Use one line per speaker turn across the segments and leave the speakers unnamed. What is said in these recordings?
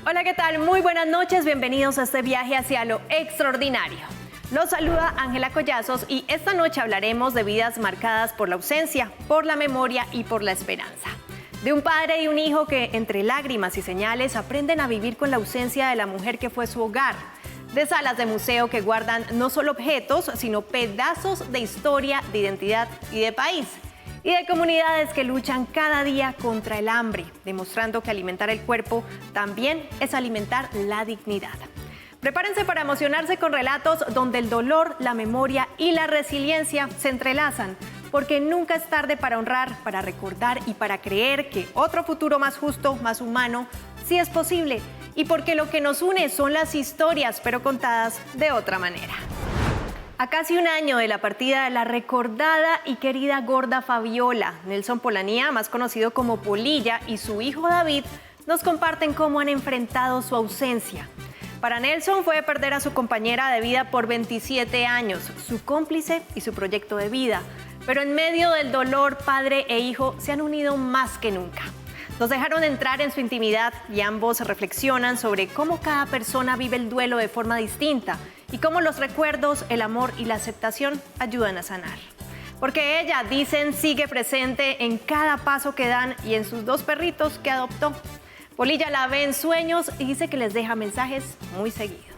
Hola, ¿qué tal? Muy buenas noches, bienvenidos a este viaje hacia lo extraordinario. Los saluda Ángela Collazos y esta noche hablaremos de vidas marcadas por la ausencia, por la memoria y por la esperanza. De un padre y un hijo que entre lágrimas y señales aprenden a vivir con la ausencia de la mujer que fue su hogar. De salas de museo que guardan no solo objetos, sino pedazos de historia, de identidad y de país. Y de comunidades que luchan cada día contra el hambre, demostrando que alimentar el cuerpo también es alimentar la dignidad. Prepárense para emocionarse con relatos donde el dolor, la memoria y la resiliencia se entrelazan, porque nunca es tarde para honrar, para recordar y para creer que otro futuro más justo, más humano, sí es posible. Y porque lo que nos une son las historias, pero contadas de otra manera. A casi un año de la partida de la recordada y querida gorda Fabiola, Nelson Polanía, más conocido como Polilla, y su hijo David, nos comparten cómo han enfrentado su ausencia. Para Nelson fue perder a su compañera de vida por 27 años, su cómplice y su proyecto de vida. Pero en medio del dolor, padre e hijo se han unido más que nunca. Nos dejaron entrar en su intimidad y ambos reflexionan sobre cómo cada persona vive el duelo de forma distinta y cómo los recuerdos, el amor y la aceptación ayudan a sanar. Porque ella, dicen, sigue presente en cada paso que dan y en sus 2 perritos que adoptó. Polilla la ve en sueños y dice que les deja mensajes muy seguido.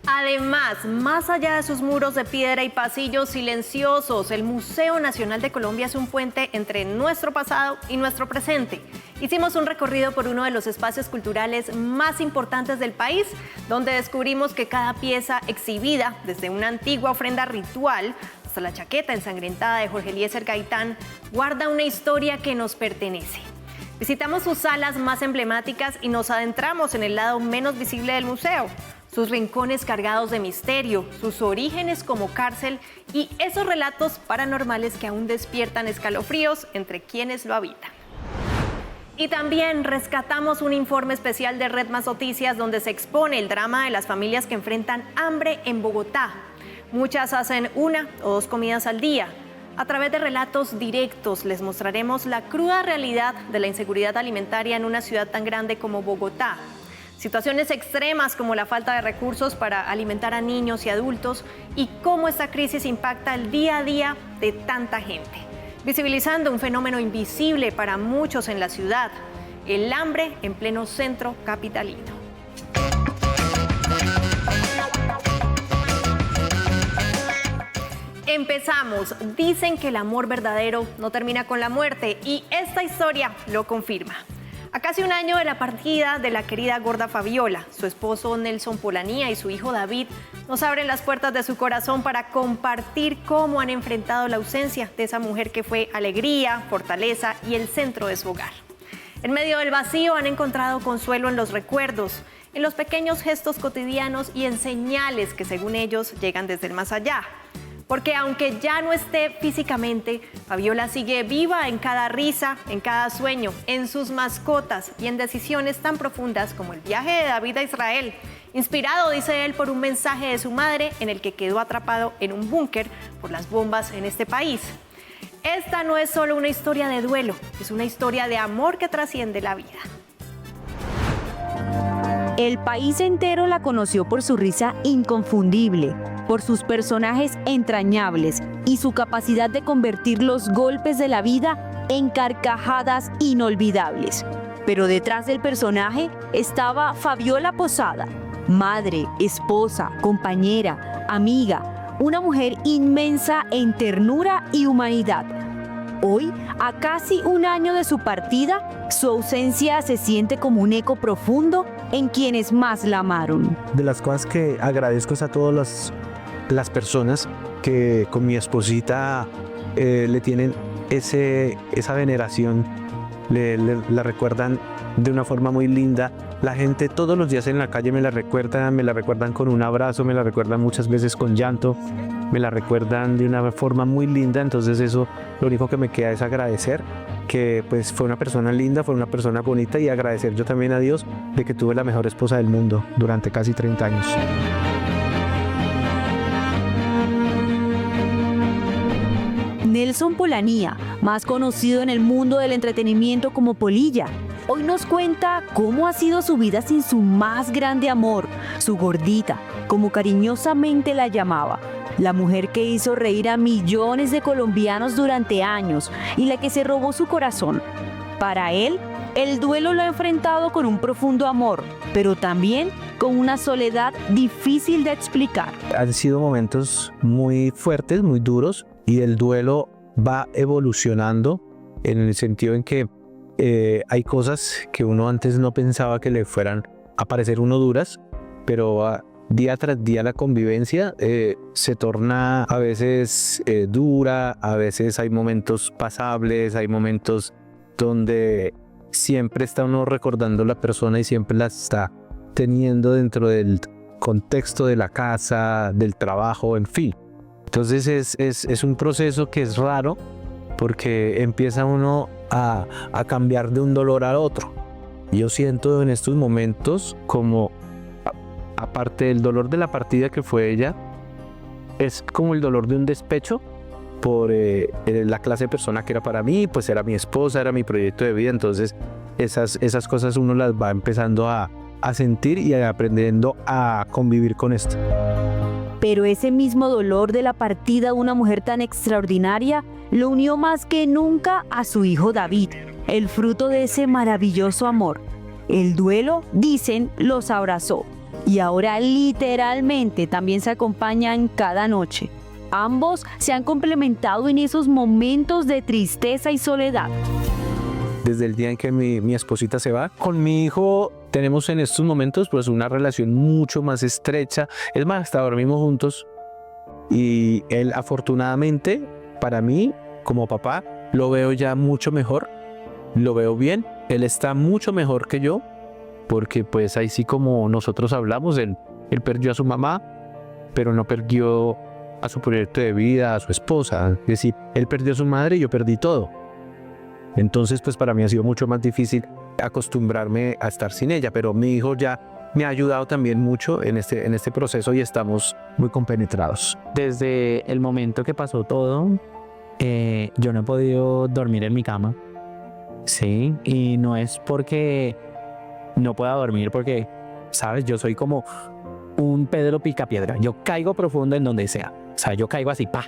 Además, más allá de sus muros de piedra y pasillos silenciosos, el Museo Nacional de Colombia es un puente entre nuestro pasado y nuestro presente. Hicimos un recorrido por uno de los espacios culturales más importantes del país, donde descubrimos que cada pieza exhibida, desde una antigua ofrenda ritual hasta la chaqueta ensangrentada de Jorge Eliezer Gaitán, guarda una historia que nos pertenece. Visitamos sus salas más emblemáticas y nos adentramos en el lado menos visible del museo. Sus rincones cargados de misterio, sus orígenes como cárcel y esos relatos paranormales que aún despiertan escalofríos entre quienes lo habitan. Y también rescatamos un informe especial de Red Más Noticias donde se expone el drama de las familias que enfrentan hambre en Bogotá. Muchas hacen 1 o 2 comidas al día. A través de relatos directos les mostraremos la cruda realidad de la inseguridad alimentaria en una ciudad tan grande como Bogotá. Situaciones extremas como la falta de recursos para alimentar a niños y adultos y cómo esta crisis impacta el día a día de tanta gente, visibilizando un fenómeno invisible para muchos en la ciudad, el hambre en pleno centro capitalino. Empezamos. Dicen que el amor verdadero no termina con la muerte y esta historia lo confirma. A casi un año de la partida de la querida gorda Fabiola, su esposo Nelson Polanía y su hijo David nos abren las puertas de su corazón para compartir cómo han enfrentado la ausencia de esa mujer que fue alegría, fortaleza y el centro de su hogar. En medio del vacío han encontrado consuelo en los recuerdos, en los pequeños gestos cotidianos y en señales que según ellos llegan desde el más allá. Porque aunque ya no esté físicamente, Fabiola sigue viva en cada risa, en cada sueño, en sus mascotas y en decisiones tan profundas como el viaje de David a Israel, inspirado, dice él, por un mensaje de su madre en el que quedó atrapado en un búnker por las bombas en este país. Esta no es solo una historia de duelo, es una historia de amor que trasciende la vida.
El país entero la conoció por su risa inconfundible, por sus personajes entrañables y su capacidad de convertir los golpes de la vida en carcajadas inolvidables. Pero detrás del personaje estaba Fabiola Posada, madre, esposa, compañera, amiga, una mujer inmensa en ternura y humanidad. Hoy, a casi un año de su partida, su ausencia se siente como un eco profundo en quienes más la amaron.
De las cosas que agradezco es a todas las personas que con mi esposita le tienen esa veneración, la recuerdan de una forma muy linda. La gente todos los días en la calle me la recuerdan con un abrazo, me la recuerdan muchas veces con llanto, me la recuerdan de una forma muy linda. Entonces eso, lo único que me queda es agradecer que pues fue una persona linda, fue una persona bonita, y agradecer yo también a Dios de que tuve la mejor esposa del mundo durante casi 30 años.
Nelson Polanía, más conocido en el mundo del entretenimiento como Polilla, hoy nos cuenta cómo ha sido su vida sin su más grande amor, su gordita, como cariñosamente la llamaba. La mujer que hizo reír a millones de colombianos durante años y la que se robó su corazón. Para él, el duelo lo ha enfrentado con un profundo amor, pero también con una soledad difícil de explicar.
Han sido momentos muy fuertes, muy duros, y el duelo va evolucionando en el sentido en que hay cosas que uno antes no pensaba que le fueran a parecer uno duras, pero día tras día la convivencia se torna a veces dura, a veces hay momentos pasables, hay momentos donde siempre está uno recordando a la persona y siempre la está teniendo dentro del contexto de la casa, del trabajo, en fin. Entonces es un proceso que es raro porque empieza uno a cambiar de un dolor al otro. Yo siento en estos momentos como, aparte del dolor de la partida que fue ella, es como el dolor de un despecho por la clase de persona que era para mí, pues era mi esposa, era mi proyecto de vida. Entonces esas cosas uno las va empezando a sentir y aprendiendo a convivir con esto.
Pero ese mismo dolor de la partida de una mujer tan extraordinaria lo unió más que nunca a su hijo David, el fruto de ese maravilloso amor. El duelo, dicen, los abrazó y ahora literalmente también se acompañan cada noche. Ambos se han complementado en esos momentos de tristeza y soledad.
Desde el día en que mi esposita se va, con mi hijo tenemos en estos momentos pues una relación mucho más estrecha. Es más, hasta dormimos juntos. Y él, afortunadamente, para mí, como papá, lo veo ya mucho mejor. Lo veo bien. Él está mucho mejor que yo. Porque pues ahí sí, como nosotros hablamos, él perdió a su mamá, pero no perdió a su proyecto de vida, a su esposa. Es decir, él perdió a su madre y yo perdí todo. Entonces, pues para mí ha sido mucho más difícil acostumbrarme a estar sin ella, pero mi hijo ya me ha ayudado también mucho en este proceso y estamos muy compenetrados.
Desde el momento que pasó todo, yo no he podido dormir en mi cama, sí, y no es porque no pueda dormir, porque, sabes, yo soy como un Pedro Picapiedra, yo caigo profundo en donde sea, o sea, yo caigo así, pa.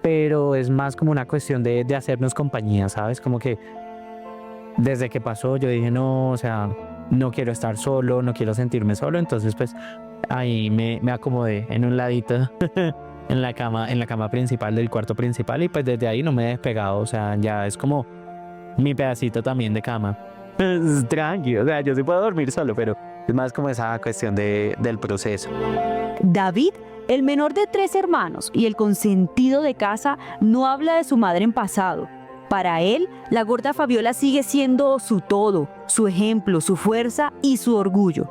Pero es más como una cuestión de hacernos compañía, ¿sabes? Como que desde que pasó yo dije, no, o sea, no quiero estar solo, no quiero sentirme solo. Entonces pues ahí me acomodé en un ladito en la cama principal del cuarto principal y pues desde ahí no me he despegado. O sea, ya es como mi pedacito también de cama. Tranquilo, o sea, yo sí puedo dormir solo, pero es más como esa cuestión del proceso.
David, el menor de 3 hermanos y el consentido de casa, no habla de su madre en pasado. Para él, la gorda Fabiola sigue siendo su todo, su ejemplo, su fuerza y su orgullo.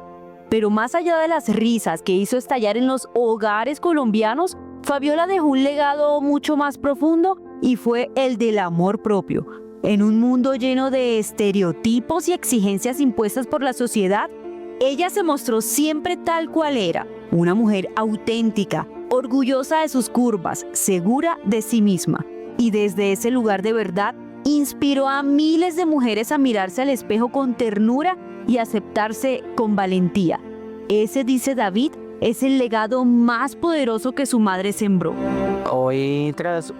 Pero más allá de las risas que hizo estallar en los hogares colombianos, Fabiola dejó un legado mucho más profundo y fue el del amor propio. En un mundo lleno de estereotipos y exigencias impuestas por la sociedad, ella se mostró siempre tal cual era, una mujer auténtica, orgullosa de sus curvas, segura de sí misma. Y desde ese lugar de verdad, inspiró a miles de mujeres a mirarse al espejo con ternura y aceptarse con valentía. Ese, dice David, es el legado más poderoso que su madre sembró.
Hoy, tras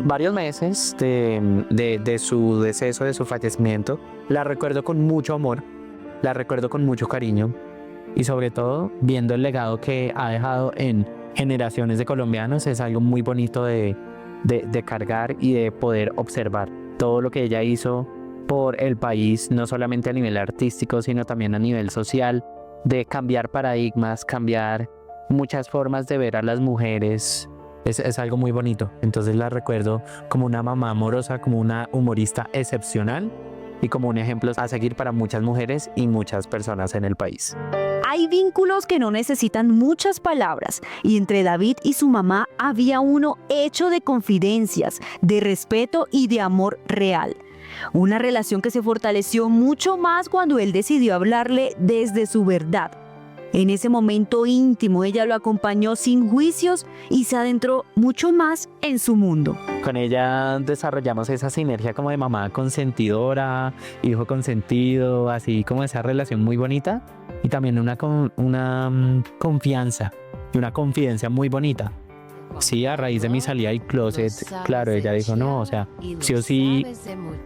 varios meses de su deceso, de su fallecimiento, la recuerdo con mucho amor, la recuerdo con mucho cariño y sobre todo viendo el legado que ha dejado en generaciones de colombianos. Es algo muy bonito de cargar y de poder observar todo lo que ella hizo por el país, no solamente a nivel artístico, sino también a nivel social, de cambiar paradigmas, cambiar muchas formas de ver a las mujeres. Es algo muy bonito. Entonces la recuerdo como una mamá amorosa, como una humorista excepcional y como un ejemplo a seguir para muchas mujeres y muchas personas en el país.
Hay vínculos que no necesitan muchas palabras y entre David y su mamá había uno hecho de confidencias, de respeto y de amor real. Una relación que se fortaleció mucho más cuando él decidió hablarle desde su verdad. En ese momento íntimo, ella lo acompañó sin juicios y se adentró mucho más en su mundo.
Con ella desarrollamos esa sinergia como de mamá consentidora, hijo consentido, así como esa relación muy bonita y también una confianza y una confidencia muy bonita. Sí, a raíz de mi salida del closet, claro, ella dijo, no, o sea, sí o sí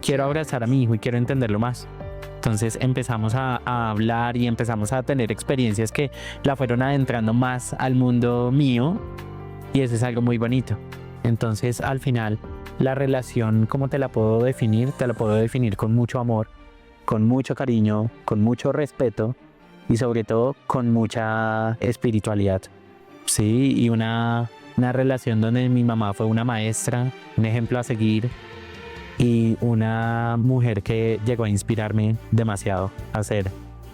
quiero abrazar a mi hijo y quiero entenderlo más. Entonces empezamos a hablar y empezamos a tener experiencias que la fueron adentrando más al mundo mío y eso es algo muy bonito. Entonces al final la relación, ¿cómo te la puedo definir? Te la puedo definir con mucho amor, con mucho cariño, con mucho respeto y sobre todo con mucha espiritualidad. Sí, y una relación donde mi mamá fue una maestra, un ejemplo a seguir y una mujer que llegó a inspirarme demasiado a hacer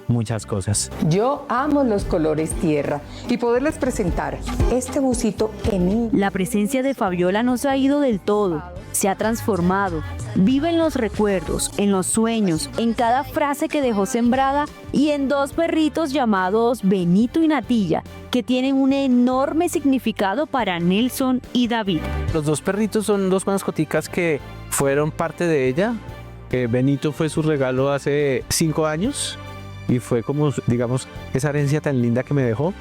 muchas cosas.
Yo amo los colores tierra y poderles presentar este busito en
La presencia de Fabiola no se ha ido del todo, se ha transformado. Vive en los recuerdos, en los sueños, en cada frase que dejó sembrada y en dos perritos llamados Benito y Natilla, que tienen un enorme significado para Nelson y David.
Los dos perritos son dos mascoticas que fueron parte de ella. Benito fue su regalo hace 5 años y fue como, digamos, esa herencia tan linda que me dejó.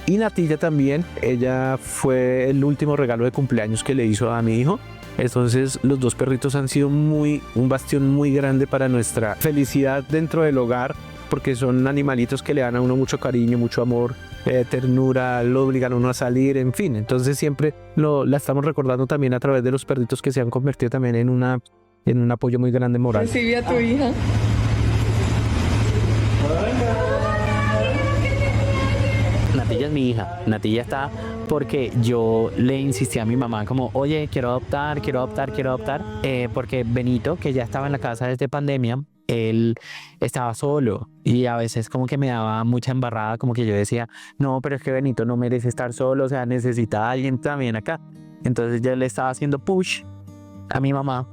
Y Natilla también, ella fue el último regalo de cumpleaños que le hizo a mi hijo. Entonces los dos perritos han sido un bastión muy grande para nuestra felicidad dentro del hogar, porque son animalitos que le dan a uno mucho cariño, mucho amor, ternura, lo obligan a uno a salir, en fin. Entonces siempre la estamos recordando también a través de los perritos que se han convertido también en un apoyo muy grande moral.
Recibí a tu hija.
Natilla es mi hija. Natilla está porque yo le insistí a mi mamá como, oye, quiero adoptar, porque Benito, que ya estaba en la casa desde pandemia, él estaba solo y a veces como que me daba mucha embarrada, como que yo decía, no, pero es que Benito no merece estar solo, o sea, necesita a alguien también acá. Entonces yo le estaba haciendo push a mi mamá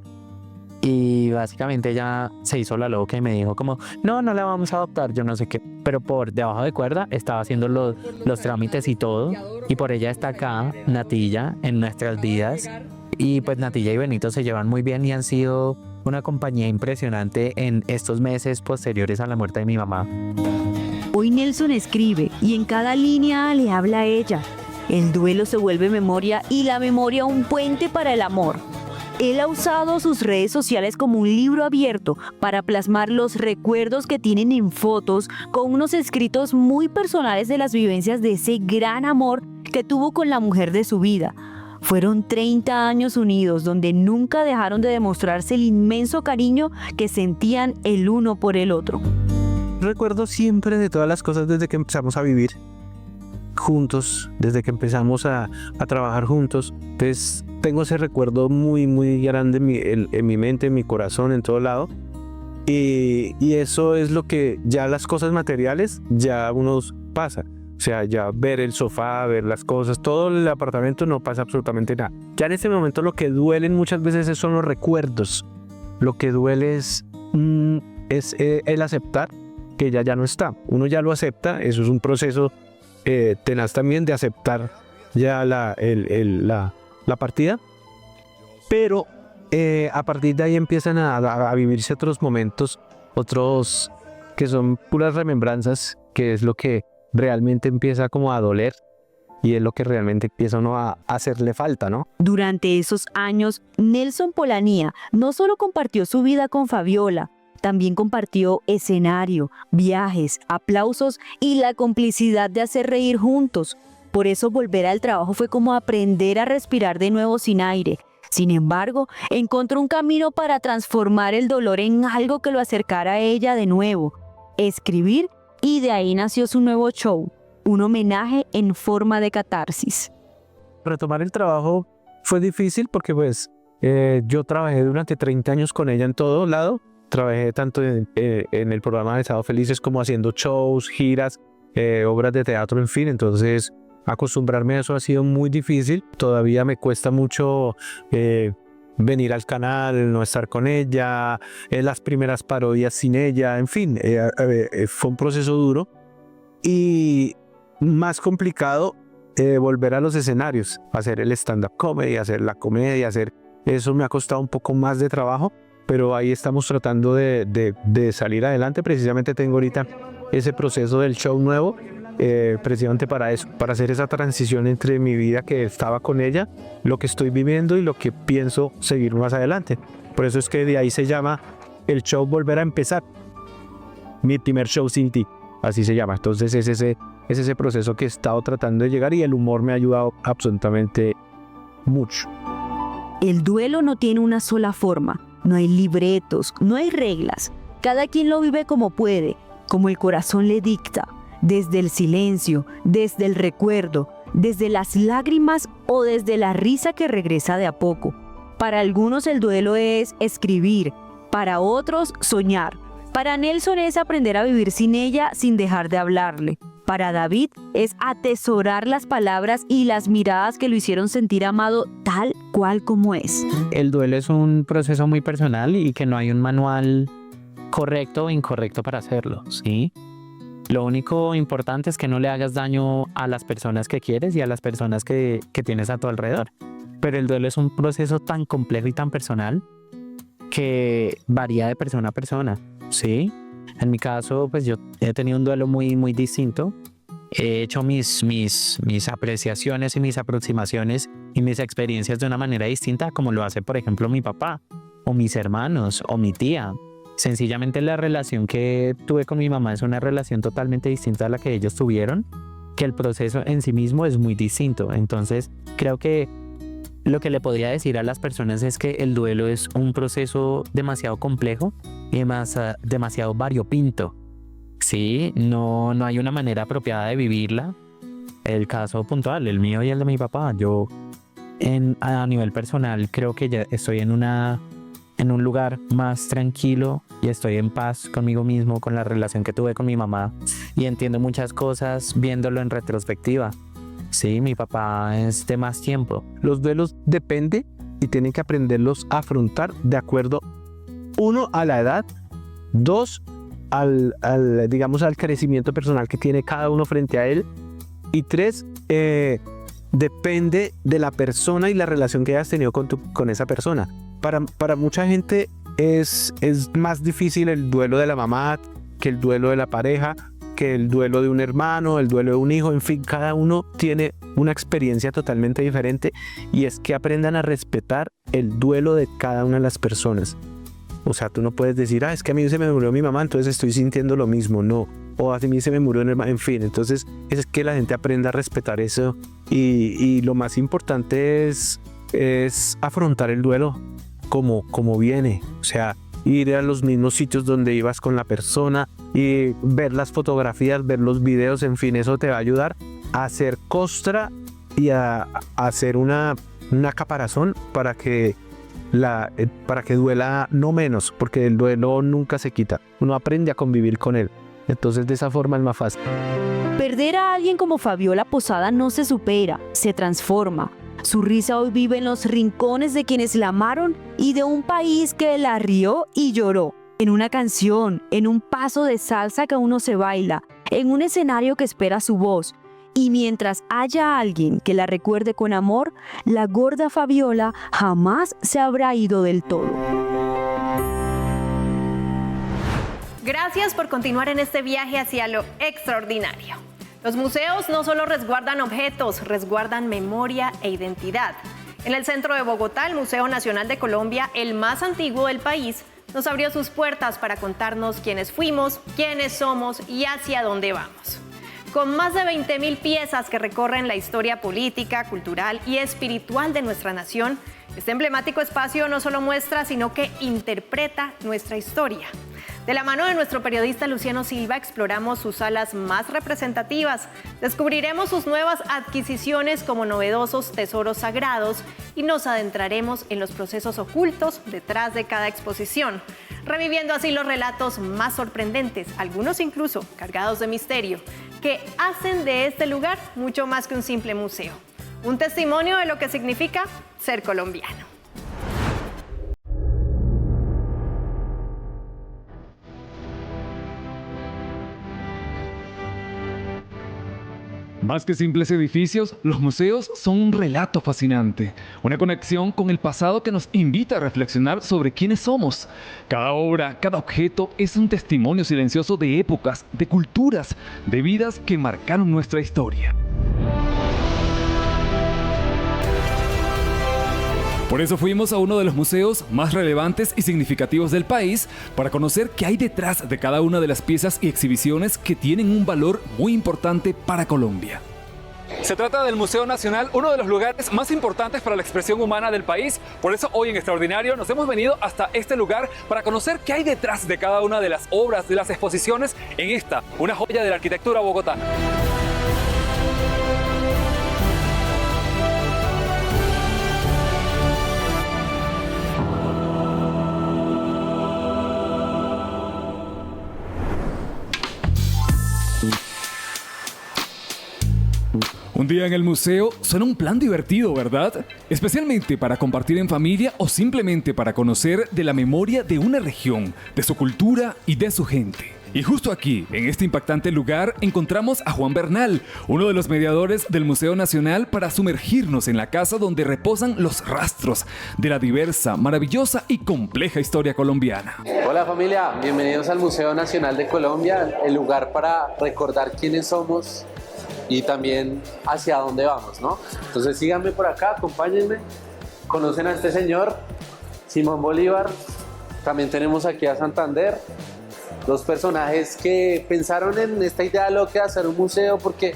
y básicamente ella se hizo la loca y me dijo como, no la vamos a adoptar, yo no sé qué, pero por debajo de cuerda estaba haciendo los trámites y todo, y por ella está acá Natilla en nuestras vidas, y pues Natilla y Benito se llevan muy bien y han sido una compañía impresionante en estos meses posteriores a la muerte de mi mamá.
Hoy Nelson escribe y en cada línea le habla a ella. El duelo se vuelve memoria y la memoria un puente para el amor. Él ha usado sus redes sociales como un libro abierto para plasmar los recuerdos que tienen en fotos con unos escritos muy personales de las vivencias de ese gran amor que tuvo con la mujer de su vida. Fueron 30 años unidos donde nunca dejaron de demostrarse el inmenso cariño que sentían el uno por el otro.
Recuerdo siempre de todas las cosas desde que empezamos a vivir juntos, desde que empezamos a trabajar juntos. Entonces tengo ese recuerdo muy, muy grande en mi mente, en mi corazón, en todo lado. Y eso es lo que ya las cosas materiales ya uno pasa. O sea, ya ver el sofá, ver las cosas, todo el apartamento no pasa absolutamente nada. Ya en este momento lo que duelen muchas veces son los recuerdos. Lo que duele es el aceptar que ella ya no está. Uno ya lo acepta, eso es un proceso tenaz también de aceptar ya la partida. Pero a partir de ahí empiezan a vivirse otros momentos, otros que son puras remembranzas, que es lo que realmente empieza como a doler y es lo que realmente empieza uno a hacerle falta, ¿no?
Durante esos años, Nelson Polanía no solo compartió su vida con Fabiola, también compartió escenario, viajes, aplausos y la complicidad de hacer reír juntos. Por eso volver al trabajo fue como aprender a respirar de nuevo sin aire. Sin embargo, encontró un camino para transformar el dolor en algo que lo acercara a ella de nuevo, escribir, y de ahí nació su nuevo show, un homenaje en forma de catarsis.
Retomar el trabajo fue difícil porque pues yo trabajé durante 30 años con ella en todo lado. Trabajé tanto en el programa de Sábado Felices como haciendo shows, giras, obras de teatro, en fin. Entonces acostumbrarme a eso ha sido muy difícil. Todavía me cuesta mucho venir al canal, no estar con ella, las primeras parodias sin ella, en fin, fue un proceso duro. y más complicado volver a los escenarios, hacer el stand-up comedy, hacer la comedia, eso me ha costado un poco más de trabajo, pero ahí estamos tratando de salir adelante. Precisamente tengo ahorita ese proceso del show nuevo, precisamente para eso, para hacer esa transición entre mi vida que estaba con ella, lo que estoy viviendo y lo que pienso seguir más adelante. Por eso es que de ahí se llama el show Volver a Empezar, mi primer show sin ti, así se llama. Entonces es ese proceso que he estado tratando de llegar, y el humor me ha ayudado absolutamente mucho.
El duelo no tiene una sola forma, no hay libretos, no hay reglas. Cada quien lo vive como puede, como el corazón le dicta, desde el silencio, desde el recuerdo, desde las lágrimas o desde la risa que regresa de a poco. Para algunos el duelo es escribir, para otros soñar. Para Nelson es aprender a vivir sin ella sin dejar de hablarle. Para David es atesorar las palabras y las miradas que lo hicieron sentir amado tal cual como es.
El duelo es un proceso muy personal y que no hay un manual correcto o incorrecto para hacerlo, ¿sí? Lo único importante es que no le hagas daño a las personas que quieres y a las personas que tienes a tu alrededor. Pero el duelo es un proceso tan complejo y tan personal que varía de persona a persona, ¿sí? En mi caso, pues yo he tenido un duelo muy, muy distinto. He hecho mis apreciaciones y mis aproximaciones y mis experiencias de una manera distinta, como lo hace, por ejemplo, mi papá o mis hermanos o mi tía. Sencillamente la relación que tuve con mi mamá es una relación totalmente distinta a la que ellos tuvieron, que el proceso en sí mismo es muy distinto. Entonces, creo que lo que le podría decir a las personas es que el duelo es un proceso demasiado complejo y demasiado variopinto. Sí, no hay una manera apropiada de vivirla. El caso puntual, el mío y el de mi papá, yo a nivel personal creo que ya estoy en un lugar más tranquilo y estoy en paz conmigo mismo, con la relación que tuve con mi mamá, y entiendo muchas cosas viéndolo en retrospectiva. Sí, mi papá es de más tiempo.
Los duelos depende y tienen que aprenderlos a afrontar de acuerdo, uno, a la edad, dos, al crecimiento personal que tiene cada uno frente a él, y tres, depende de la persona y la relación que hayas tenido con esa persona. Para mucha gente es más difícil el duelo de la mamá que el duelo de la pareja, que el duelo de un hermano, el duelo de un hijo. En fin, cada uno tiene una experiencia totalmente diferente, y es que aprendan a respetar el duelo de cada una de las personas. O sea, tú no puedes decir, es que a mí se me murió mi mamá, entonces estoy sintiendo lo mismo. No. O a mí se me murió un hermano. En fin, entonces es que la gente aprenda a respetar eso, y lo más importante es afrontar el duelo como viene. O sea, ir a los mismos sitios donde ibas con la persona y ver las fotografías, ver los videos, en fin, eso te va a ayudar a hacer costra y a hacer una caparazón para que duela no menos, porque el duelo nunca se quita, uno aprende a convivir con él. Entonces de esa forma es más fácil.
Perder a alguien como Fabiola Posada no se supera, se transforma. Su risa hoy vive en los rincones de quienes la amaron y de un país que la rió y lloró. En una canción, en un paso de salsa que aún no se baila, en un escenario que espera su voz. Y mientras haya alguien que la recuerde con amor, la gorda Fabiola jamás se habrá ido del todo.
Gracias por continuar en este viaje hacia lo extraordinario. Los museos no solo resguardan objetos, resguardan memoria e identidad. En el centro de Bogotá, el Museo Nacional de Colombia, el más antiguo del país, nos abrió sus puertas para contarnos quiénes fuimos, quiénes somos y hacia dónde vamos. Con más de 20.000 piezas que recorren la historia política, cultural y espiritual de nuestra nación, este emblemático espacio no solo muestra, sino que interpreta nuestra historia. De la mano de nuestro periodista Luciano Silva exploramos sus salas más representativas, descubriremos sus nuevas adquisiciones como novedosos tesoros sagrados y nos adentraremos en los procesos ocultos detrás de cada exposición, reviviendo así los relatos más sorprendentes, algunos incluso cargados de misterio, que hacen de este lugar mucho más que un simple museo. Un testimonio de lo que significa ser colombiano.
Más que simples edificios, los museos son un relato fascinante, una conexión con el pasado que nos invita a reflexionar sobre quiénes somos. Cada obra, cada objeto es un testimonio silencioso de épocas, de culturas, de vidas que marcaron nuestra historia. Por eso fuimos a uno de los museos más relevantes y significativos del país para conocer qué hay detrás de cada una de las piezas y exhibiciones que tienen un valor muy importante para Colombia. Se trata del Museo Nacional, uno de los lugares más importantes para la expresión humana del país. Por eso hoy en Extraordinario nos hemos venido hasta este lugar para conocer qué hay detrás de cada una de las obras, de las exposiciones en esta, una joya de la arquitectura bogotana. Un día en el museo suena un plan divertido, ¿verdad? Especialmente para compartir en familia o simplemente para conocer de la memoria de una región, de su cultura y de su gente. Y justo aquí, en este impactante lugar, encontramos a Juan Bernal, uno de los mediadores del Museo Nacional, para sumergirnos en la casa donde reposan los rastros de la diversa, maravillosa y compleja historia colombiana.
Hola familia, bienvenidos al Museo Nacional de Colombia, el lugar para recordar quiénes somos y también hacia dónde vamos, ¿no? Entonces síganme por acá, acompáñenme. Conocen a este señor, Simón Bolívar. También tenemos aquí a Santander. Dos personajes que pensaron en esta idea loca de hacer un museo, porque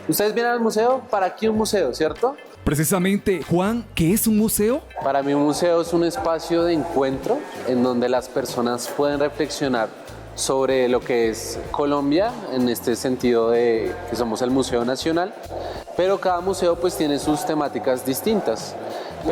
ustedes vienen al museo, ¿para qué un museo, cierto?
Precisamente, Juan, ¿qué es un museo?
Para mí un museo es un espacio de encuentro en donde las personas pueden reflexionar sobre lo que es Colombia, en este sentido de que somos el Museo Nacional, pero cada museo pues tiene sus temáticas distintas.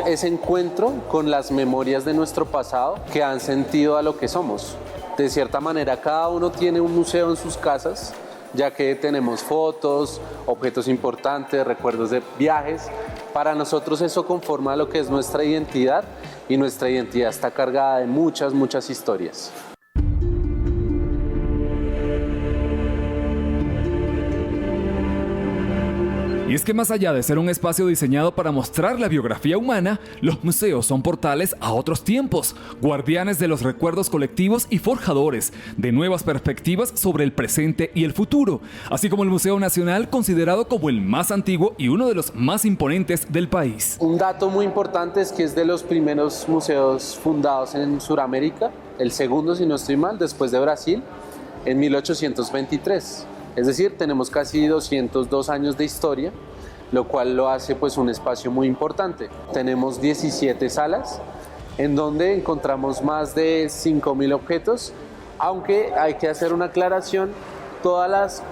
Ese encuentro con las memorias de nuestro pasado que dan sentido a lo que somos. De cierta manera, cada uno tiene un museo en sus casas, ya que tenemos fotos, objetos importantes, recuerdos de viajes. Para nosotros eso conforma lo que es nuestra identidad, y nuestra identidad está cargada de muchas historias.
Y es que más allá de ser un espacio diseñado para mostrar la biografía humana, los museos son portales a otros tiempos, guardianes de los recuerdos colectivos y forjadores de nuevas perspectivas sobre el presente y el futuro, así como el Museo Nacional, considerado como el más antiguo y uno de los más imponentes del país.
Un dato muy importante es que es de los primeros museos fundados en Sudamérica, el segundo, si no estoy mal, después de Brasil, en 1823. Es decir, tenemos casi 202 años de historia, lo cual lo hace pues un espacio muy importante. Tenemos 17 salas en donde encontramos más de 5.000 objetos, aunque hay que hacer una aclaración, todas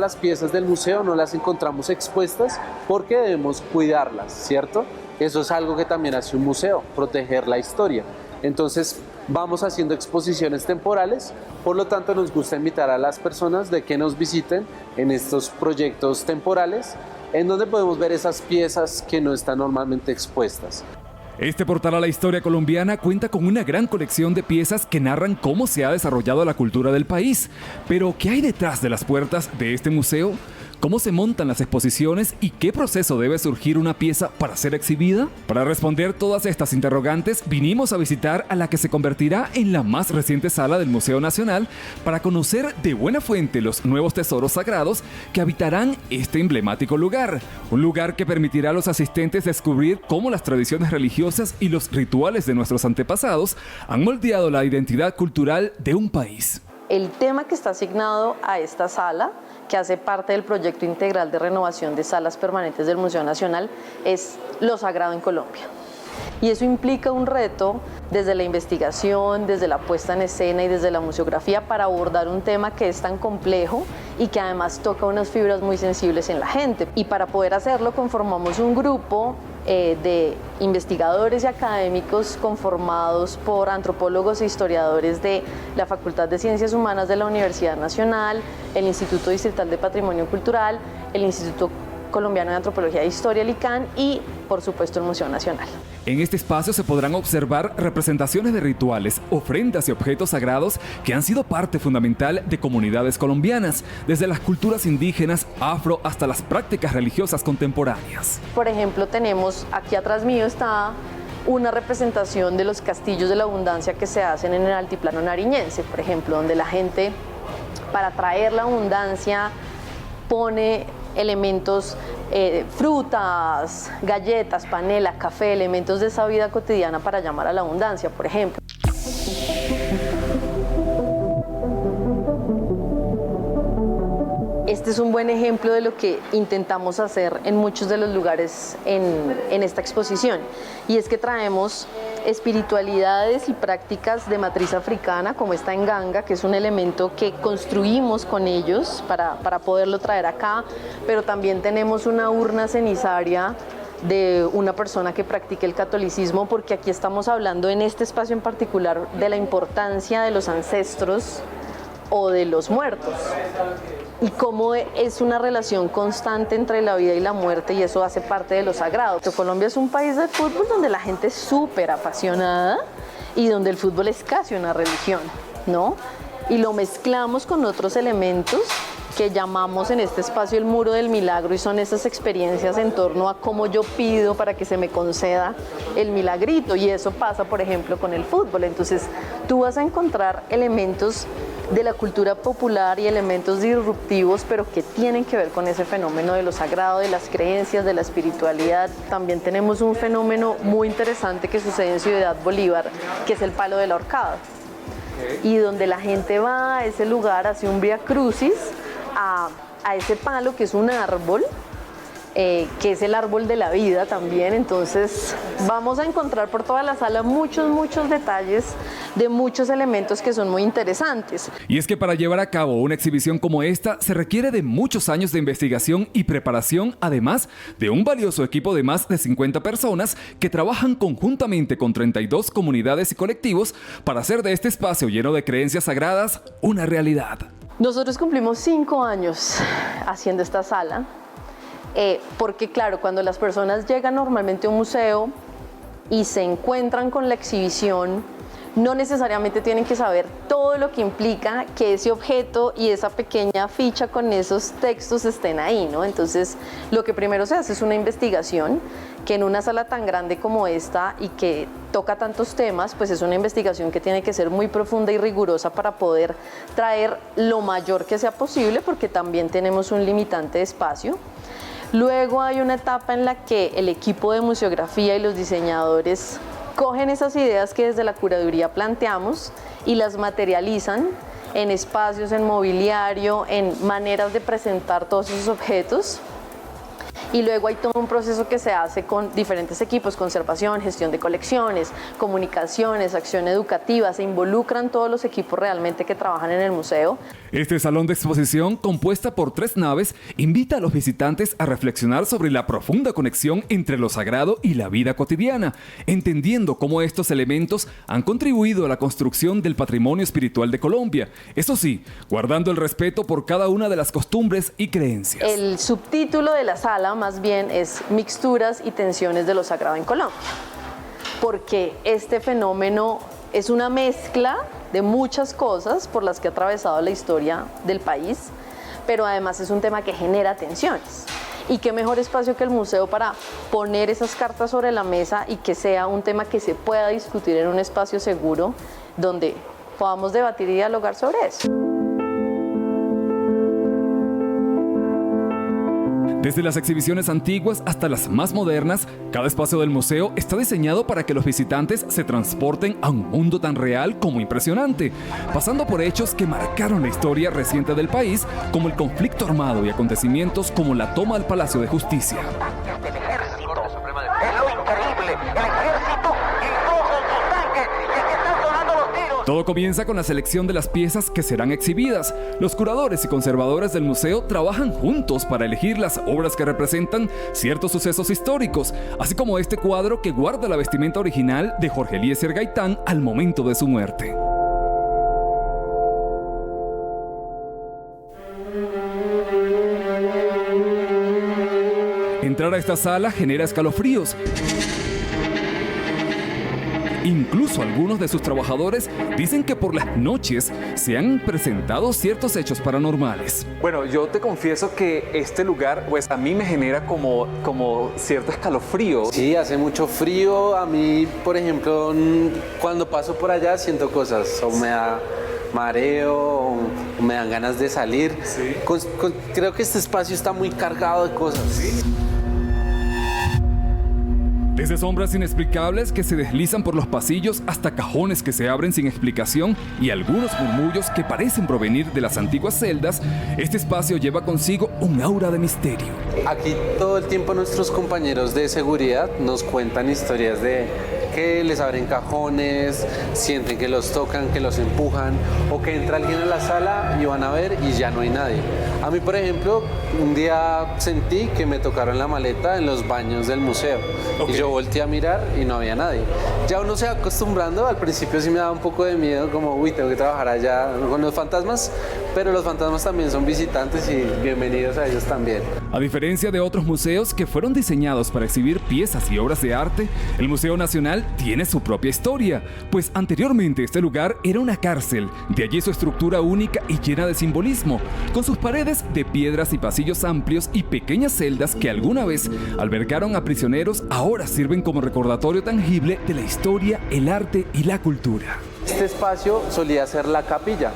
las piezas del museo no las encontramos expuestas porque debemos cuidarlas, ¿cierto? Eso es algo que también hace un museo, proteger la historia. Entonces vamos haciendo exposiciones temporales, por lo tanto nos gusta invitar a las personas de que nos visiten en estos proyectos temporales, en donde podemos ver esas piezas que no están normalmente expuestas.
Este portal a la historia colombiana cuenta con una gran colección de piezas que narran cómo se ha desarrollado la cultura del país. Pero, ¿qué hay detrás de las puertas de este museo? ¿Cómo se montan las exposiciones y qué proceso debe surgir una pieza para ser exhibida? Para responder todas estas interrogantes, vinimos a visitar a la que se convertirá en la más reciente sala del Museo Nacional para conocer de buena fuente los nuevos tesoros sagrados que habitarán este emblemático lugar. Un lugar que permitirá a los asistentes descubrir cómo las tradiciones religiosas y los rituales de nuestros antepasados han moldeado la identidad cultural de un país.
El tema que está asignado a esta sala, que hace parte del proyecto integral de renovación de salas permanentes del Museo Nacional, es lo sagrado en Colombia. Y eso implica un reto desde la investigación, desde la puesta en escena y desde la museografía para abordar un tema que es tan complejo y que además toca unas fibras muy sensibles en la gente. Y para poder hacerlo conformamos un grupo de investigadores y académicos conformados por antropólogos e historiadores de la Facultad de Ciencias Humanas de la Universidad Nacional, el Instituto Distrital de Patrimonio Cultural, el Instituto Colombiano de Antropología e Historia, el ICANN, y por supuesto el Museo Nacional.
En este espacio se podrán observar representaciones de rituales, ofrendas y objetos sagrados que han sido parte fundamental de comunidades colombianas, desde las culturas indígenas, afro, hasta las prácticas religiosas contemporáneas.
Por ejemplo, tenemos aquí atrás mío está una representación de los castillos de la abundancia que se hacen en el altiplano nariñense, por ejemplo, donde la gente, para traer la abundancia, pone elementos, frutas, galletas, panela, café, elementos de esa vida cotidiana para llamar a la abundancia, por ejemplo. Este es un buen ejemplo de lo que intentamos hacer en muchos de los lugares en esta exposición, y es que traemos espiritualidades y prácticas de matriz africana, como esta enganga, que es un elemento que construimos con ellos para poderlo traer acá, pero también tenemos una urna cenizaria de una persona que practique el catolicismo, porque aquí estamos hablando en este espacio en particular de la importancia de los ancestros o de los muertos, y cómo es una relación constante entre la vida y la muerte, y eso hace parte de lo sagrado. Colombia es un país de fútbol donde la gente es súper apasionada y donde el fútbol es casi una religión, ¿no? Y lo mezclamos con otros elementos que llamamos en este espacio el Muro del Milagro, y son esas experiencias en torno a cómo yo pido para que se me conceda el milagrito, y eso pasa, por ejemplo, con el fútbol. Entonces, tú vas a encontrar elementos de la cultura popular y elementos disruptivos, pero que tienen que ver con ese fenómeno de lo sagrado, de las creencias, de la espiritualidad. También tenemos un fenómeno muy interesante que sucede en Ciudad Bolívar, que es el palo del ahorcado, y donde la gente va a ese lugar, hace un vía crucis a ese palo, que es un árbol, que es el árbol de la vida también. Entonces vamos a encontrar por toda la sala muchos detalles de muchos elementos que son muy interesantes.
Y es que para llevar a cabo una exhibición como esta se requiere de muchos años de investigación y preparación, además de un valioso equipo de más de 50 personas que trabajan conjuntamente con 32 comunidades y colectivos para hacer de este espacio lleno de creencias sagradas una realidad.
Nosotros cumplimos 5 años haciendo esta sala. Porque claro, cuando las personas llegan normalmente a un museo y se encuentran con la exhibición, no necesariamente tienen que saber todo lo que implica que ese objeto y esa pequeña ficha con esos textos estén ahí, ¿no? Entonces, lo que primero se hace es una investigación, que en una sala tan grande como esta y que toca tantos temas, pues es una investigación que tiene que ser muy profunda y rigurosa para poder traer lo mayor que sea posible, porque también tenemos un limitante de espacio. Luego hay una etapa en la que el equipo de museografía y los diseñadores cogen esas ideas que desde la curaduría planteamos y las materializan en espacios, en mobiliario, en maneras de presentar todos esos objetos. Y luego hay todo un proceso que se hace con diferentes equipos: conservación, gestión de colecciones, comunicaciones, acción educativa. Se involucran todos los equipos realmente que trabajan en el museo.
Este salón de exposición, compuesta por 3 naves, invita a los visitantes a reflexionar sobre la profunda conexión entre lo sagrado y la vida cotidiana, entendiendo cómo estos elementos han contribuido a la construcción del patrimonio espiritual de Colombia. Eso sí, guardando el respeto por cada una de las costumbres y creencias.
El subtítulo de la sala más bien es Mixturas y tensiones de lo sagrado en Colombia, porque este fenómeno es una mezcla de muchas cosas por las que ha atravesado la historia del país, pero además es un tema que genera tensiones. Y qué mejor espacio que el museo para poner esas cartas sobre la mesa y que sea un tema que se pueda discutir en un espacio seguro donde podamos debatir y dialogar sobre eso.
Desde las exhibiciones antiguas hasta las más modernas, cada espacio del museo está diseñado para que los visitantes se transporten a un mundo tan real como impresionante, pasando por hechos que marcaron la historia reciente del país, como el conflicto armado, y acontecimientos como la toma al Palacio de Justicia.
El ejército, es lo increíble, el ejército y todos sus tanques, y aquí están sonando los tiros.
Todo comienza con la selección de las piezas que serán exhibidas. Los curadores y conservadores del museo trabajan juntos para elegir las obras que representan ciertos sucesos históricos, así como este cuadro que guarda la vestimenta original de Jorge Eliezer Gaitán al momento de su muerte. Entrar a esta sala genera escalofríos. Incluso algunos de sus trabajadores dicen que por las noches se han presentado ciertos hechos paranormales.
Bueno, yo te confieso que este lugar, pues a mí me genera como cierto escalofrío.
Sí, hace mucho frío. A mí, por ejemplo, cuando paso por allá siento cosas, o me da mareo, o me dan ganas de salir.
Sí.
Creo que este espacio está muy cargado de cosas.
¿Sí?
Desde sombras inexplicables que se deslizan por los pasillos hasta cajones que se abren sin explicación y algunos murmullos que parecen provenir de las antiguas celdas, este espacio lleva consigo un aura de misterio.
Aquí todo el tiempo nuestros compañeros de seguridad nos cuentan historias de que les abren cajones, sienten que los tocan, que los empujan, o que entra alguien a la sala y van a ver y ya no hay nadie. A mí, por ejemplo, un día sentí que me tocaron la maleta en los baños del museo. Y yo volteé a mirar y no había nadie. Ya uno se va acostumbrando, al principio sí me daba un poco de miedo, como, uy, tengo que trabajar allá con los fantasmas, pero los fantasmas también son visitantes y bienvenidos a ellos también.
A diferencia de otros museos que fueron diseñados para exhibir piezas y obras de arte, el Museo Nacional tiene su propia historia, pues anteriormente este lugar era una cárcel, de allí su estructura única y llena de simbolismo, con sus paredes de piedras y pasillos amplios y pequeñas celdas que alguna vez albergaron a prisioneros, ahora sirven como recordatorio tangible de la historia, el arte y la cultura.
Este espacio solía ser la capilla,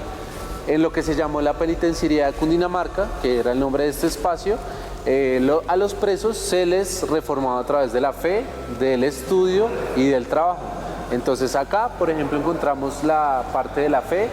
en lo que se llamó la penitenciaría de Cundinamarca, que era el nombre de este espacio. A los presos se les reformaba a través de la fe, del estudio y del trabajo. Entonces acá, por ejemplo, encontramos la parte de la fe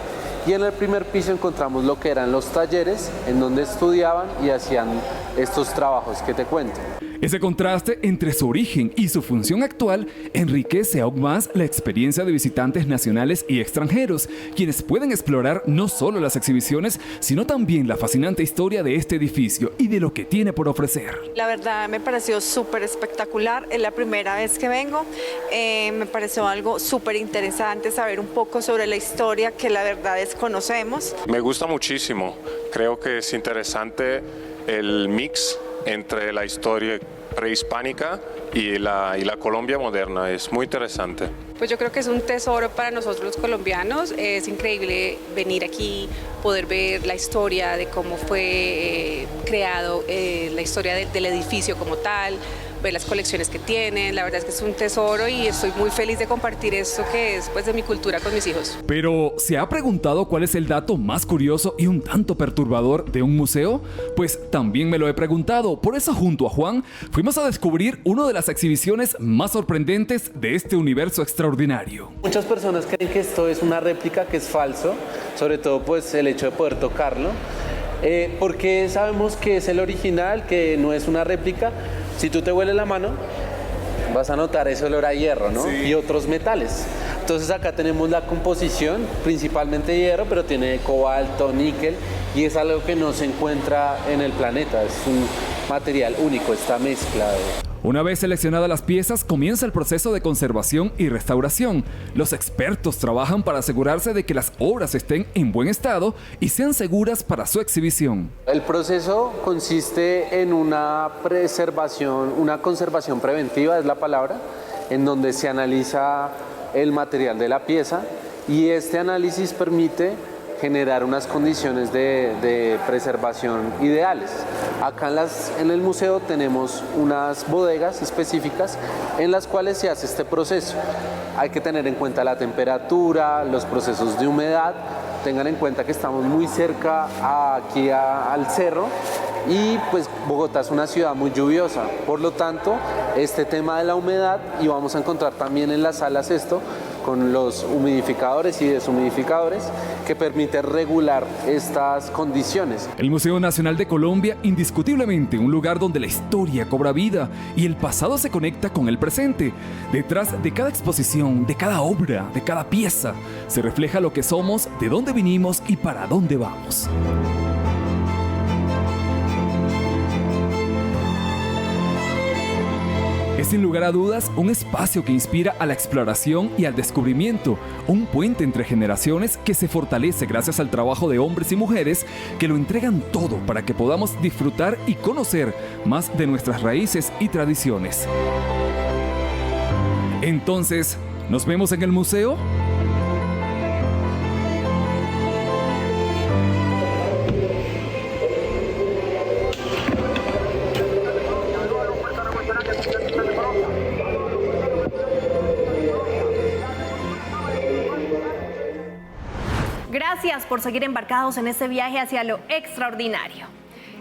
y en el primer piso encontramos lo que eran los talleres en donde estudiaban y hacían estos trabajos que te cuento.
Ese contraste entre su origen y su función actual enriquece aún más la experiencia de visitantes nacionales y extranjeros, quienes pueden explorar no solo las exhibiciones, sino también la fascinante historia de este edificio y de lo que tiene por ofrecer.
La verdad me pareció súper espectacular, es la primera vez que vengo, me pareció algo súper interesante saber un poco sobre la historia que la verdad desconocemos.
Me gusta muchísimo, creo que es interesante el mix entre la historia prehispánica y la Colombia moderna, es muy interesante.
Pues yo creo que es un tesoro para nosotros los colombianos, es increíble venir aquí, poder ver la historia de cómo fue creado, la historia del edificio como tal, ver las colecciones que tienen, la verdad es que es un tesoro y estoy muy feliz de compartir esto que es pues de mi cultura con mis hijos.
Pero, ¿se ha preguntado cuál es el dato más curioso y un tanto perturbador de un museo? Pues también me lo he preguntado, por eso junto a Juan fuimos a descubrir una de las exhibiciones más sorprendentes de este universo extraordinario.
Muchas personas creen que esto es una réplica, que es falso, sobre todo pues el hecho de poder tocarlo. Porque sabemos que es el original, que no es una réplica. Si tú te hueles la mano, vas a notar ese olor a hierro, ¿no? Sí. Y otros metales. Entonces acá tenemos la composición, principalmente hierro, pero tiene cobalto, níquel, y es algo que no se encuentra en el planeta. Es un material único, esta mezcla.
Una vez seleccionadas las piezas, comienza el proceso de conservación y restauración. Los expertos trabajan para asegurarse de que las obras estén en buen estado y sean seguras para su exhibición.
El proceso consiste en una conservación preventiva, es la palabra, en donde se analiza el material de la pieza y este análisis permite generar unas condiciones de preservación ideales. Acá en el museo tenemos unas bodegas específicas en las cuales se hace este proceso. Hay que tener en cuenta la temperatura, los procesos de humedad. Tengan en cuenta que estamos muy cerca aquí al cerro y pues Bogotá es una ciudad muy lluviosa. Por lo tanto, este tema de la humedad, y vamos a encontrar también en las salas esto, con los humidificadores y deshumidificadores que permiten regular estas condiciones.
El Museo Nacional de Colombia, indiscutiblemente un lugar donde la historia cobra vida y el pasado se conecta con el presente. Detrás de cada exposición, de cada obra, de cada pieza, se refleja lo que somos, de dónde vinimos y para dónde vamos. sin lugar a dudas, un espacio que inspira a la exploración y al descubrimiento, un puente entre generaciones que se fortalece gracias al trabajo de hombres y mujeres que lo entregan todo para que podamos disfrutar y conocer más de nuestras raíces y tradiciones. Entonces, ¿nos vemos en el museo?
Gracias por seguir embarcados en este viaje hacia lo extraordinario.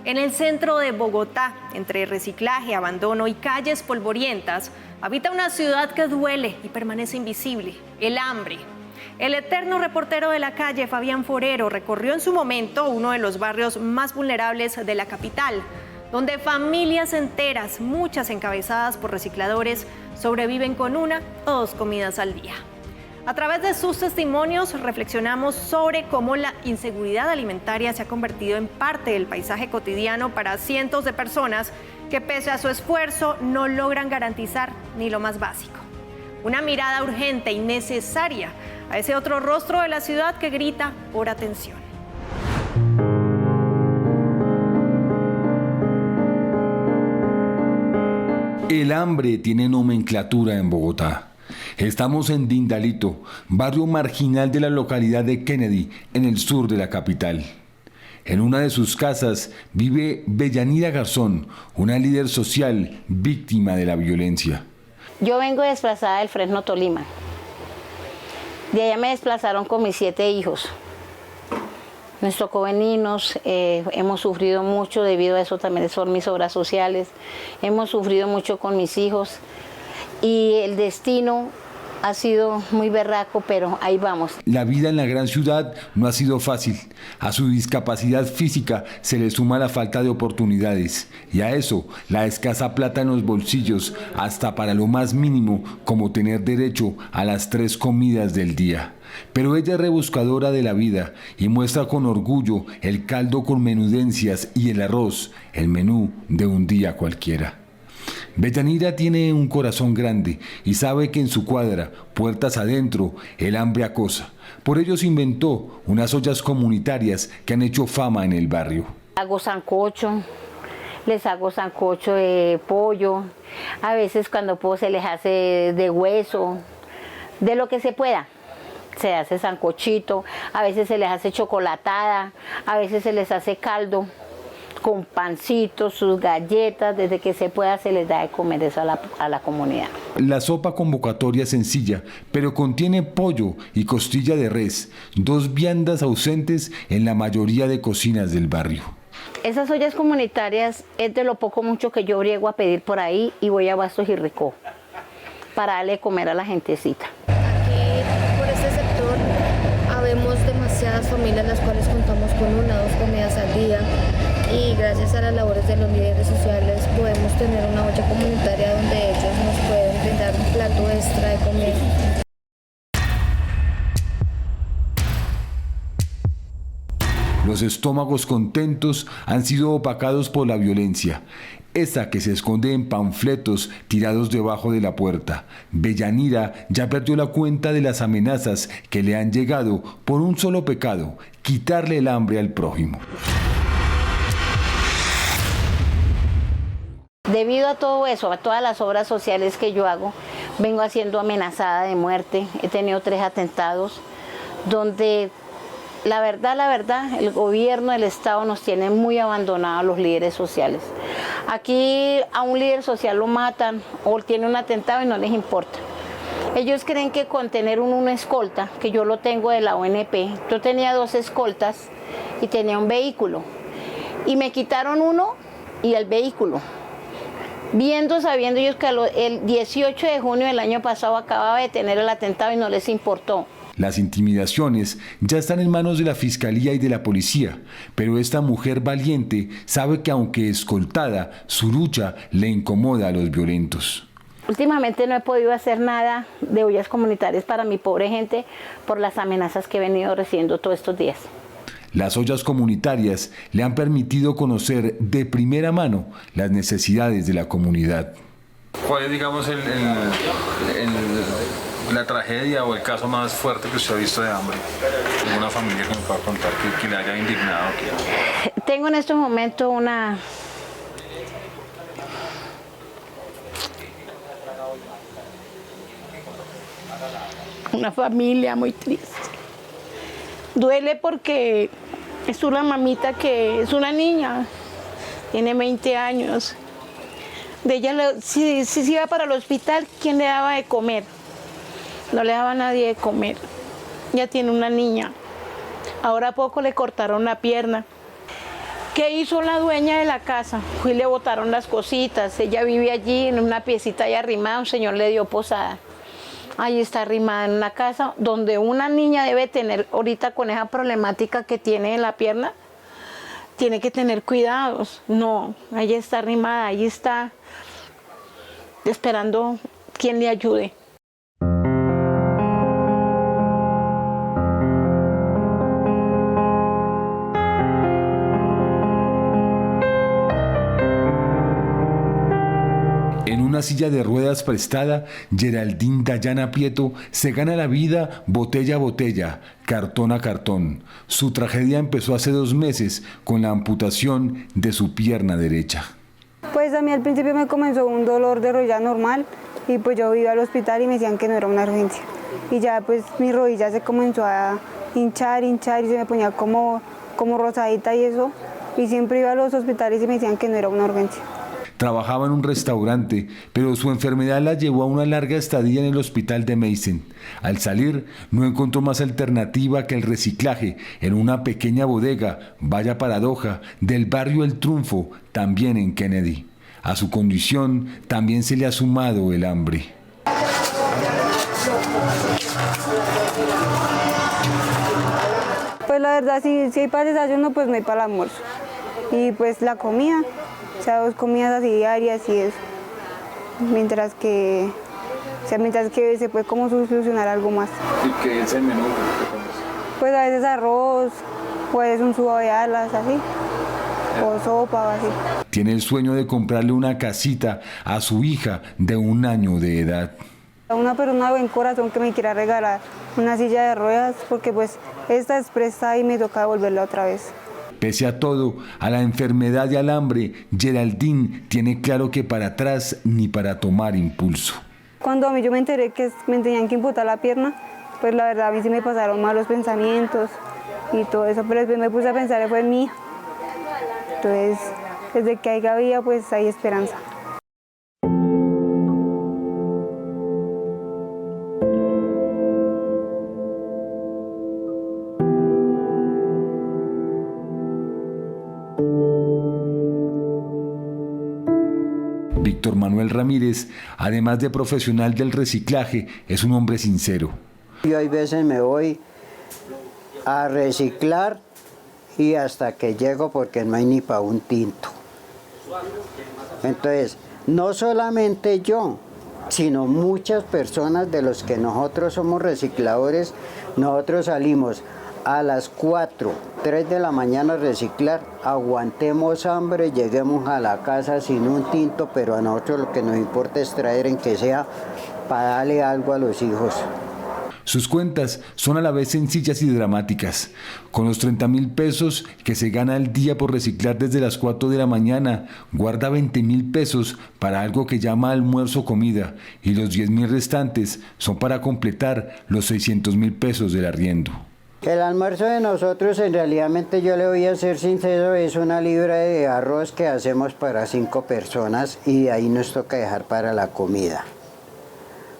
En el centro de Bogotá, entre reciclaje, abandono y calles polvorientas, habita una ciudad que duele y permanece invisible: el hambre. El eterno reportero de la calle, Fabián Forero, recorrió en su momento uno de los barrios más vulnerables de la capital, donde familias enteras, muchas encabezadas por recicladores, sobreviven con 1 o 2 comidas al día. A través de sus testimonios reflexionamos sobre cómo la inseguridad alimentaria se ha convertido en parte del paisaje cotidiano para cientos de personas que, pese a su esfuerzo, no logran garantizar ni lo más básico. Una mirada urgente y necesaria a ese otro rostro de la ciudad que grita por atención.
El hambre tiene nomenclatura en Bogotá. Estamos en Dindalito, barrio marginal de la localidad de Kennedy, en el sur de la capital. En una de sus casas vive Bellanira Garzón, una líder social víctima de la violencia.
Yo vengo desplazada del Fresno, Tolima. De allá me desplazaron con mis 7 hijos. Nos tocó venirnos, hemos sufrido mucho, debido a eso también son mis obras sociales. Hemos sufrido mucho con mis hijos y el destino ha sido muy berraco, pero ahí vamos.
La vida en la gran ciudad no ha sido fácil. A su discapacidad física se le suma la falta de oportunidades. Y a eso, la escasa plata en los bolsillos, hasta para lo más mínimo, como tener derecho a las 3 comidas del día. Pero ella es rebuscadora de la vida y muestra con orgullo el caldo con menudencias y el arroz, el menú de un día cualquiera. Bellanira tiene un corazón grande y sabe que en su cuadra, puertas adentro, el hambre acosa. Por ello se inventó unas ollas comunitarias que han hecho fama en el barrio.
Hago sancocho, les hago sancocho de pollo, a veces cuando puedo se les hace de hueso, de lo que se pueda. Se hace sancochito, a veces se les hace chocolatada, a veces se les hace caldo con pancitos, sus galletas, desde que se pueda se les da de comer eso a la comunidad.
La sopa convocatoria es sencilla, pero contiene pollo y costilla de res, 2 viandas ausentes en la mayoría de cocinas del barrio.
Esas ollas comunitarias es de lo poco mucho que yo briego a pedir por ahí y voy a Bastos y Ricó para darle de comer a la gentecita.
Aquí por este sector habemos demasiadas familias las cuales contamos con 1 o 2 comidas al día. Y gracias a las labores de los líderes sociales podemos tener una olla comunitaria donde ellos nos pueden brindar un plato extra de comida.
Los estómagos contentos han sido opacados por la violencia, esa que se esconde en panfletos tirados debajo de la puerta. Bellanira ya perdió la cuenta de las amenazas que le han llegado por un solo pecado: quitarle el hambre al prójimo.
Debido a todo eso, a todas las obras sociales que yo hago, vengo siendo amenazada de muerte. He tenido 3 atentados donde la verdad, el gobierno del Estado nos tiene muy abandonados a los líderes sociales. Aquí a un líder social lo matan o tiene un atentado y no les importa. Ellos creen que con tener una escolta, que yo lo tengo de la ONP, yo tenía 2 escoltas y tenía un vehículo. Y me quitaron uno y el vehículo. Sabiendo ellos que el 18 de junio del año pasado acababa de tener el atentado y no les importó.
Las intimidaciones ya están en manos de la Fiscalía y de la Policía, pero esta mujer valiente sabe que aunque escoltada, su lucha le incomoda a los violentos.
Últimamente no he podido hacer nada de ollas comunitarias para mi pobre gente por las amenazas que he venido recibiendo todos estos días.
Las ollas comunitarias le han permitido conocer de primera mano las necesidades de la comunidad. ¿Cuál es, digamos, la tragedia o el caso más fuerte que usted ha visto de hambre? ¿Alguna familia que me pueda contar que le haya indignado?
Tengo en estos momentos una familia muy triste. Duele porque es una mamita que es una niña, tiene 20 años. De ella, si se iba para el hospital, ¿quién le daba de comer? No le daba a nadie de comer. Ya tiene una niña. Ahora a poco le cortaron la pierna. ¿Qué hizo la dueña de la casa? Fui y le botaron las cositas. Ella vive allí en una piecita ahí arrimada, un señor le dio posada. Ahí está arrimada en una casa donde una niña debe tener, ahorita con esa problemática que tiene en la pierna, tiene que tener cuidados. No, ahí está arrimada, ahí está esperando quien le ayude.
En una silla de ruedas prestada, Geraldine Dayana Prieto se gana la vida botella a botella, cartón a cartón. Su tragedia empezó hace 2 meses con la amputación de su pierna derecha.
Pues a mí al principio me comenzó un dolor de rodilla normal y pues yo iba al hospital y me decían que no era una urgencia. Y ya pues mi rodilla se comenzó a hinchar y se me ponía como rosadita y eso. Y siempre iba a los hospitales y me decían que no era una urgencia.
Trabajaba en un restaurante, pero su enfermedad la llevó a una larga estadía en el hospital de Meissen. Al salir, no encontró más alternativa que el reciclaje en una pequeña bodega, vaya paradoja, del barrio El Triunfo, también en Kennedy. A su condición también se le ha sumado el hambre.
Pues la verdad, si hay para desayuno, pues no hay para el almuerzo. Y pues la comida, o sea, 2 comidas así diarias y eso. Mientras que se puede como solucionar algo más.
¿Y qué es el menú?
Pues a veces arroz, o a veces un sudado de alas, así. O sopa o así.
Tiene el sueño de comprarle una casita a su hija de 1 año de edad.
A una persona de buen corazón que me quiera regalar una silla de ruedas, porque pues esta es prestada y me toca devolverla otra vez.
Pese a todo, a la enfermedad y al hambre, Geraldine tiene claro que para atrás ni para tomar impulso.
Cuando a mí yo me enteré que me tenían que amputar la pierna, pues la verdad a mí sí me pasaron malos pensamientos y todo eso, pero después me puse a pensar que fue en mí. Entonces, desde que haya vida, pues hay esperanza.
Víctor Manuel Ramírez, además de profesional del reciclaje, es un hombre sincero.
Yo hay veces me voy a reciclar y hasta que llego porque no hay ni para un tinto. Entonces, no solamente yo, sino muchas personas de los que nosotros somos recicladores, nosotros salimos a las 4, 3 de la mañana a reciclar, aguantemos hambre, lleguemos a la casa sin un tinto, pero a nosotros lo que nos importa es traer en que sea para darle algo a los hijos.
Sus cuentas son a la vez sencillas y dramáticas. Con los 30.000 pesos que se gana al día por reciclar desde las 4 de la mañana, guarda 20.000 pesos para algo que llama almuerzo comida y los 10.000 restantes son para completar los 600.000 pesos del arriendo.
El almuerzo de nosotros, en realidad yo le voy a ser sincero, es 1 libra de arroz que hacemos para 5 personas y de ahí nos toca dejar para la comida.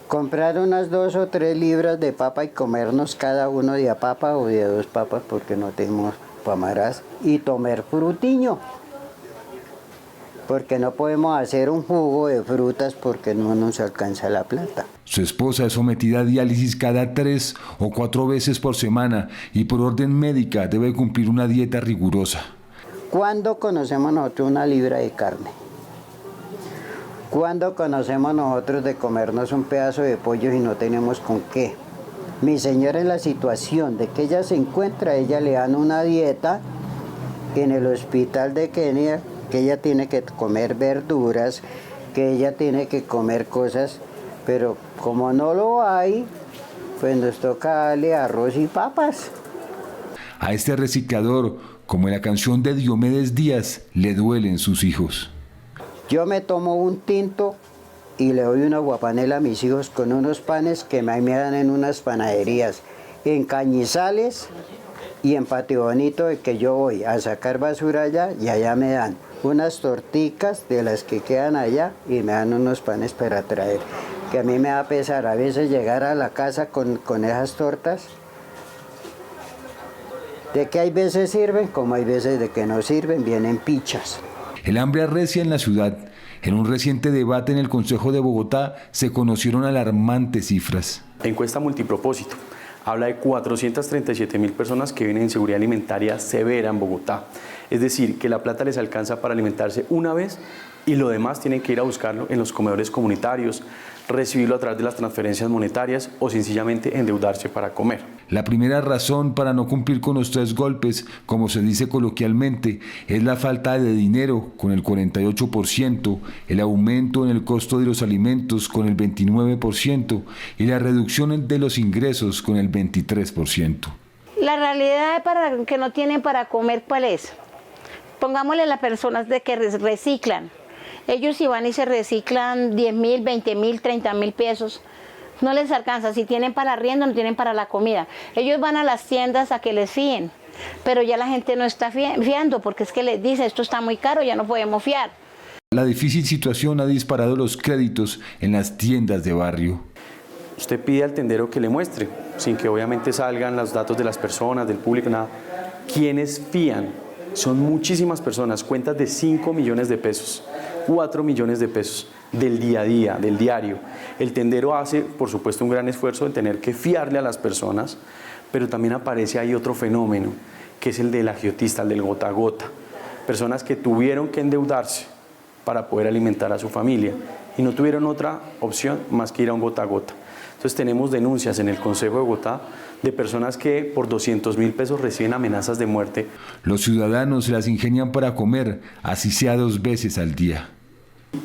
Comprar unas 2 o 3 libras de papa y comernos cada uno de a papa o de 2 papas porque no tenemos pamarás y tomar frutiño. Porque no podemos hacer un jugo de frutas porque no nos alcanza la plata.
Su esposa es sometida a diálisis cada 3 o 4 veces por semana y por orden médica debe cumplir una dieta rigurosa.
¿Cuándo conocemos nosotros 1 libra de carne? ¿Cuándo conocemos nosotros de comernos un pedazo de pollo y no tenemos con qué? Mi señora, en la situación de que ella se encuentra, ella le dan una dieta en el hospital de Kenia, que ella tiene que comer verduras, que ella tiene que comer cosas, pero como no lo hay, pues nos toca darle arroz y papas.
A este reciclador, como en la canción de Diomedes Díaz, le duelen sus hijos.
Yo me tomo un tinto y le doy una guapanela a mis hijos con unos panes que me dan en unas panaderías, en Cañizales y en Patio Bonito, de que yo voy a sacar basura allá y allá me dan unas torticas de las que quedan allá y me dan unos panes para traer. Que a mí me da pesar a veces llegar a la casa con esas tortas, de que hay veces sirven como hay veces de que no sirven, vienen pichas.
El hambre arrecia en la ciudad. En un reciente debate en el Consejo de Bogotá se conocieron alarmantes cifras.
Encuesta multipropósito habla de 437.000 personas que viven en inseguridad alimentaria severa en Bogotá. Es decir, que la plata les alcanza para alimentarse una vez y lo demás tienen que ir a buscarlo en los comedores comunitarios, recibirlo a través de las transferencias monetarias o sencillamente endeudarse para comer.
La primera razón para no cumplir con los 3 golpes, como se dice coloquialmente, es la falta de dinero con el 48%, el aumento en el costo de los alimentos con el 29% y la reducción de los ingresos con el 23%.
La realidad para que no tienen para comer, ¿cuál es? Pongámosle a las personas de que reciclan. Ellos si van y se reciclan 10.000, 20.000, 30.000 pesos, no les alcanza. Si tienen para arriendo, no tienen para la comida. Ellos van a las tiendas a que les fíen, pero ya la gente no está fiando porque es que les dice esto está muy caro, ya no podemos fiar.
La difícil situación ha disparado los créditos en las tiendas de barrio.
Usted pide al tendero que le muestre, sin que obviamente salgan los datos de las personas, del público, nada. ¿Quiénes fían? Son muchísimas personas, cuentas de 5 millones de pesos, 4 millones de pesos del día a día, del diario. El tendero hace, por supuesto, un gran esfuerzo de tener que fiarle a las personas, pero también aparece ahí otro fenómeno, que es el del agiotista, el del gota a gota. Personas que tuvieron que endeudarse para poder alimentar a su familia y no tuvieron otra opción más que ir a un gota a gota. Entonces tenemos denuncias en el Consejo de Bogotá de personas que por 200.000 pesos reciben amenazas de muerte.
Los ciudadanos se las ingenian para comer, así sea 2 veces al día.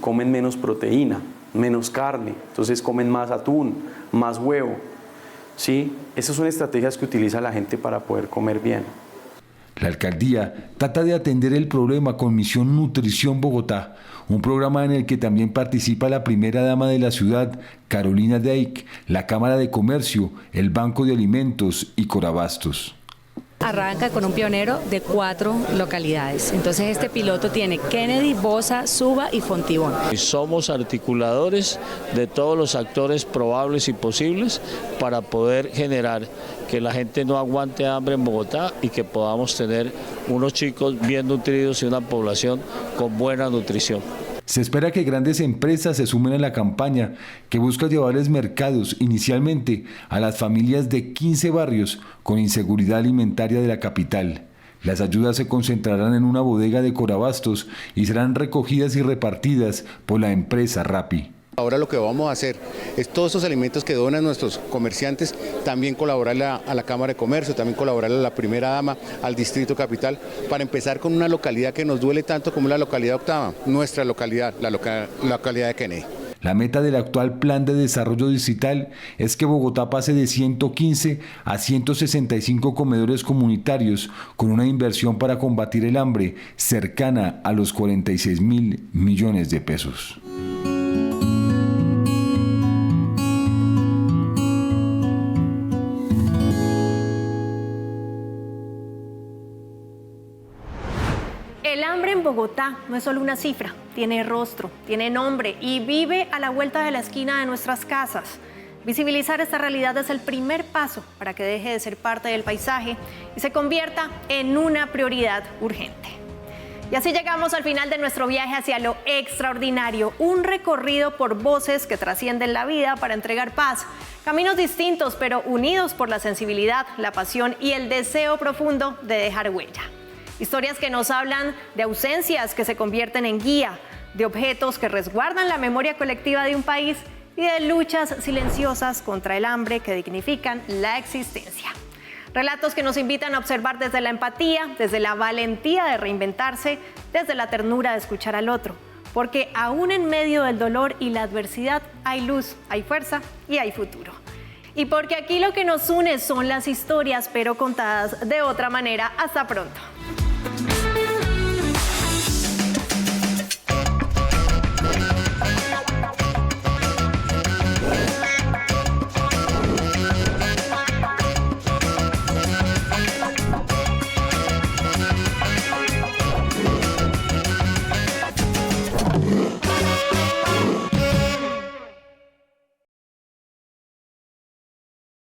Comen menos proteína, menos carne, entonces comen más atún, más huevo. ¿Sí? Esas son estrategias que utiliza la gente para poder comer bien.
La alcaldía trata de atender el problema con Misión Nutrición Bogotá, un programa en el que también participa la primera dama de la ciudad, Carolina Deik, la Cámara de Comercio, el Banco de Alimentos y Corabastos.
Arranca con un pionero de 4 localidades. Entonces este piloto tiene Kennedy, Bosa, Suba y Fontibón.
Somos articuladores de todos los actores probables y posibles para poder generar que la gente no aguante hambre en Bogotá y que podamos tener unos chicos bien nutridos y una población con buena nutrición.
Se espera que grandes empresas se sumen a la campaña que busca llevarles mercados inicialmente a las familias de 15 barrios con inseguridad alimentaria de la capital. Las ayudas se concentrarán en una bodega de Corabastos y serán recogidas y repartidas por la empresa Rappi.
Ahora lo que vamos a hacer es todos esos alimentos que donan nuestros comerciantes, también colaborarle a la Cámara de Comercio, también colaborarle a la primera dama, al Distrito Capital, para empezar con una localidad que nos duele tanto como la localidad octava, nuestra localidad, la localidad de Kennedy.
La meta del actual Plan de Desarrollo Distrital es que Bogotá pase de 115 a 165 comedores comunitarios con una inversión para combatir el hambre cercana a los 46.000 millones de pesos.
El hambre en Bogotá no es solo una cifra, tiene rostro, tiene nombre y vive a la vuelta de la esquina de nuestras casas. Visibilizar esta realidad es el primer paso para que deje de ser parte del paisaje y se convierta en una prioridad urgente. Y así llegamos al final de nuestro viaje hacia lo extraordinario, un recorrido por voces que trascienden la vida para entregar paz, caminos distintos pero unidos por la sensibilidad, la pasión y el deseo profundo de dejar huella. Historias que nos hablan de ausencias que se convierten en guía, de objetos que resguardan la memoria colectiva de un país y de luchas silenciosas contra el hambre que dignifican la existencia. Relatos que nos invitan a observar desde la empatía, desde la valentía de reinventarse, desde la ternura de escuchar al otro, porque aún en medio del dolor y la adversidad hay luz, hay fuerza y hay futuro. Y porque aquí lo que nos une son las historias, pero contadas de otra manera. Hasta pronto.